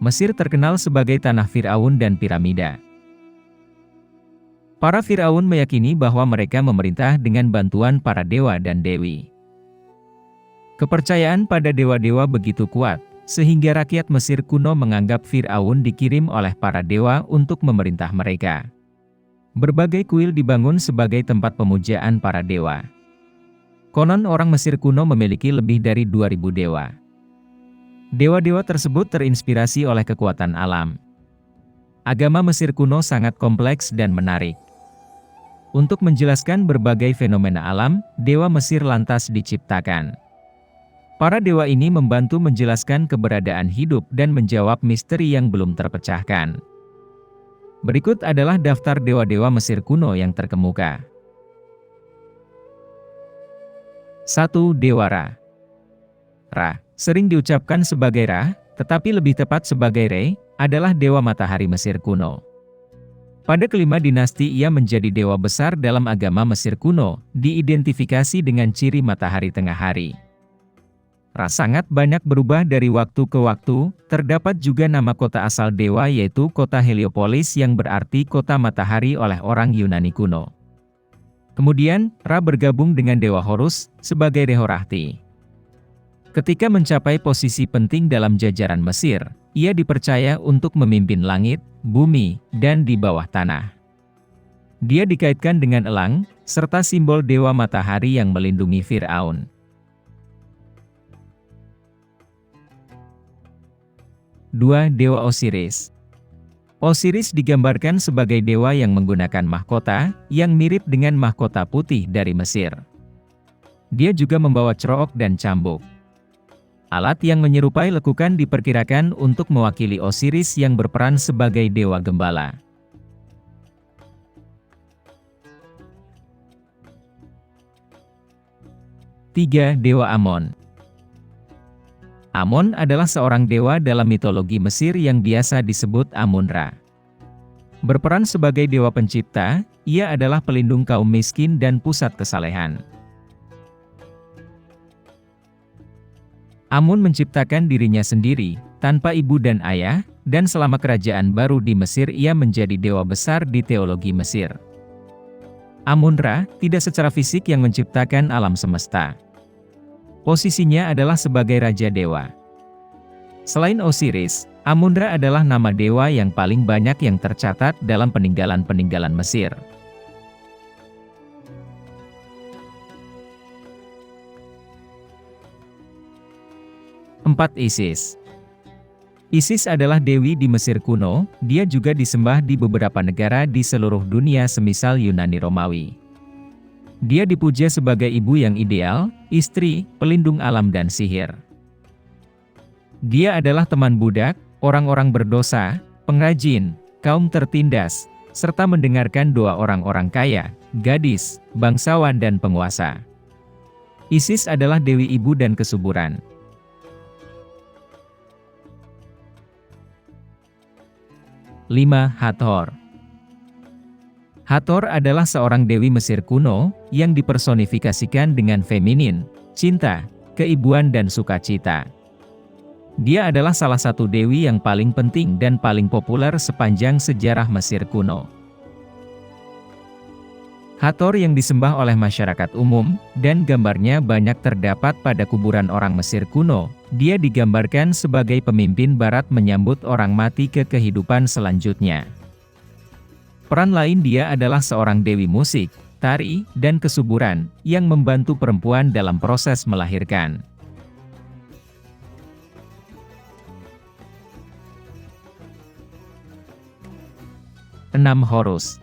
Mesir terkenal sebagai tanah Firaun dan piramida. Para Firaun meyakini bahwa mereka memerintah dengan bantuan para dewa dan dewi. Kepercayaan pada dewa-dewa begitu kuat, sehingga rakyat Mesir kuno menganggap Firaun dikirim oleh para dewa untuk memerintah mereka. Berbagai kuil dibangun sebagai tempat pemujaan para dewa. Konon orang Mesir kuno memiliki lebih dari 2000 dewa. Dewa-dewa tersebut terinspirasi oleh kekuatan alam. Agama Mesir kuno sangat kompleks dan menarik. Untuk menjelaskan berbagai fenomena alam, dewa Mesir lantas diciptakan. Para dewa ini membantu menjelaskan keberadaan hidup dan menjawab misteri yang belum terpecahkan. Berikut adalah daftar dewa-dewa Mesir kuno yang terkemuka. 1. Dewa Ra. Ra, sering diucapkan sebagai Ra, tetapi lebih tepat sebagai Re, adalah dewa matahari Mesir kuno. Pada kelima dinasti ia menjadi dewa besar dalam agama Mesir kuno, diidentifikasi dengan ciri matahari tengah hari. Ra sangat banyak berubah dari waktu ke waktu, terdapat juga nama kota asal dewa yaitu kota Heliopolis yang berarti kota matahari oleh orang Yunani kuno. Kemudian, Ra bergabung dengan dewa Horus, sebagai Rehorahti. Ketika mencapai posisi penting dalam jajaran Mesir, ia dipercaya untuk memimpin langit, bumi, dan di bawah tanah. Dia dikaitkan dengan elang, serta simbol dewa matahari yang melindungi Firaun. 2. Dewa Osiris. Osiris digambarkan sebagai dewa yang menggunakan mahkota, yang mirip dengan mahkota putih dari Mesir. Dia juga membawa cerok dan cambuk. Alat yang menyerupai lekukan diperkirakan untuk mewakili Osiris yang berperan sebagai dewa gembala. 3. Dewa Amon. Amon adalah seorang dewa dalam mitologi Mesir yang biasa disebut Amun-Ra. Berperan sebagai dewa pencipta, ia adalah pelindung kaum miskin dan pusat kesalehan. Amun menciptakan dirinya sendiri, tanpa ibu dan ayah, dan selama kerajaan baru di Mesir ia menjadi dewa besar di teologi Mesir. Amun-Ra tidak secara fisik yang menciptakan alam semesta. Posisinya adalah sebagai Raja Dewa. Selain Osiris, Amun-Ra adalah nama dewa yang paling banyak yang tercatat dalam peninggalan-peninggalan Mesir. 4. Isis. Isis adalah dewi di Mesir kuno, dia juga disembah di beberapa negara di seluruh dunia semisal Yunani Romawi. Dia dipuja sebagai ibu yang ideal, istri, pelindung alam dan sihir. Dia adalah teman budak, orang-orang berdosa, pengrajin, kaum tertindas, serta mendengarkan doa orang-orang kaya, gadis, bangsawan dan penguasa. Isis adalah dewi ibu dan kesuburan. 5. Hathor. Hathor adalah seorang dewi Mesir kuno, yang dipersonifikasikan dengan feminin, cinta, keibuan dan sukacita. Dia adalah salah satu dewi yang paling penting dan paling populer sepanjang sejarah Mesir kuno. Hathor yang disembah oleh masyarakat umum, dan gambarnya banyak terdapat pada kuburan orang Mesir kuno. Dia digambarkan sebagai pemimpin barat menyambut orang mati ke kehidupan selanjutnya. Peran lain dia adalah seorang dewi musik, tari, dan kesuburan, yang membantu perempuan dalam proses melahirkan. 6. Horus.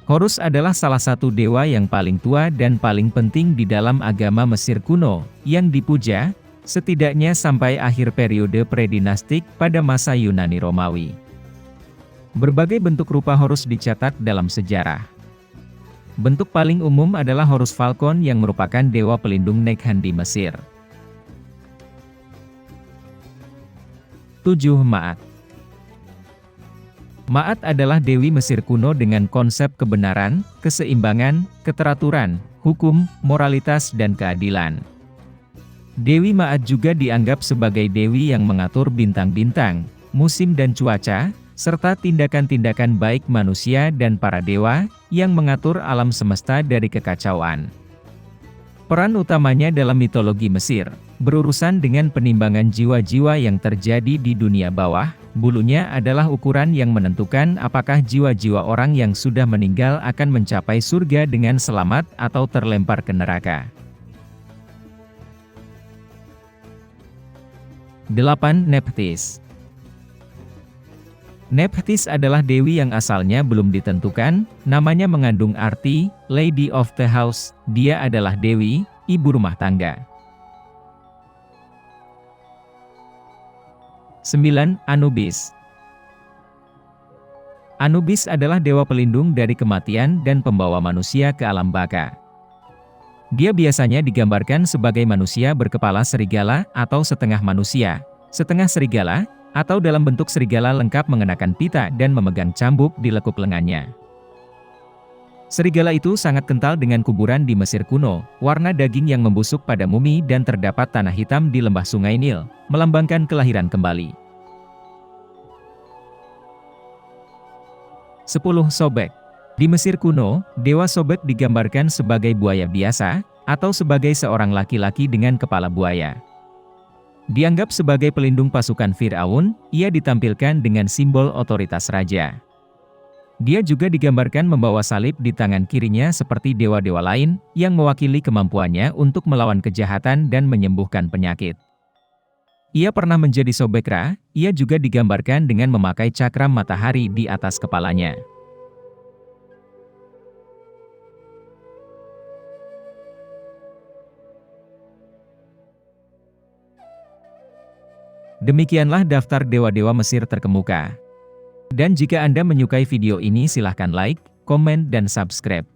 Horus adalah salah satu dewa yang paling tua dan paling penting di dalam agama Mesir kuno, yang dipuja, setidaknya sampai akhir periode predinastik pada masa Yunani Romawi. Berbagai bentuk rupa Horus dicatat dalam sejarah. Bentuk paling umum adalah Horus Falcon yang merupakan dewa pelindung Nekhan di Mesir. 7. Ma'at. Ma'at adalah dewi Mesir kuno dengan konsep kebenaran, keseimbangan, keteraturan, hukum, moralitas dan keadilan. Dewi Ma'at juga dianggap sebagai dewi yang mengatur bintang-bintang, musim dan cuaca, serta tindakan-tindakan baik manusia dan para dewa, yang mengatur alam semesta dari kekacauan. Peran utamanya dalam mitologi Mesir, berurusan dengan penimbangan jiwa-jiwa yang terjadi di dunia bawah. Bulunya adalah ukuran yang menentukan apakah jiwa-jiwa orang yang sudah meninggal akan mencapai surga dengan selamat atau terlempar ke neraka. 8. Nephthys. Nephthys adalah dewi yang asalnya belum ditentukan, namanya mengandung arti, Lady of the House, dia adalah dewi, ibu rumah tangga. 9. Anubis. Anubis adalah dewa pelindung dari kematian dan pembawa manusia ke alam baka. Dia biasanya digambarkan sebagai manusia berkepala serigala atau setengah manusia, setengah serigala, atau dalam bentuk serigala lengkap mengenakan pita dan memegang cambuk di lekuk lengannya. Serigala itu sangat kental dengan kuburan di Mesir kuno, warna daging yang membusuk pada mumi dan terdapat tanah hitam di lembah Sungai Nil, melambangkan kelahiran kembali. 10. Sobek. Di Mesir kuno, dewa Sobek digambarkan sebagai buaya biasa, atau sebagai seorang laki-laki dengan kepala buaya. Dianggap sebagai pelindung pasukan Fir'aun, ia ditampilkan dengan simbol otoritas raja. Dia juga digambarkan membawa salib di tangan kirinya seperti dewa-dewa lain, yang mewakili kemampuannya untuk melawan kejahatan dan menyembuhkan penyakit. Ia pernah menjadi Sobek Ra, ia juga digambarkan dengan memakai cakram matahari di atas kepalanya. Demikianlah daftar dewa-dewa Mesir terkemuka. Dan jika Anda menyukai video ini silahkan like, komen dan subscribe.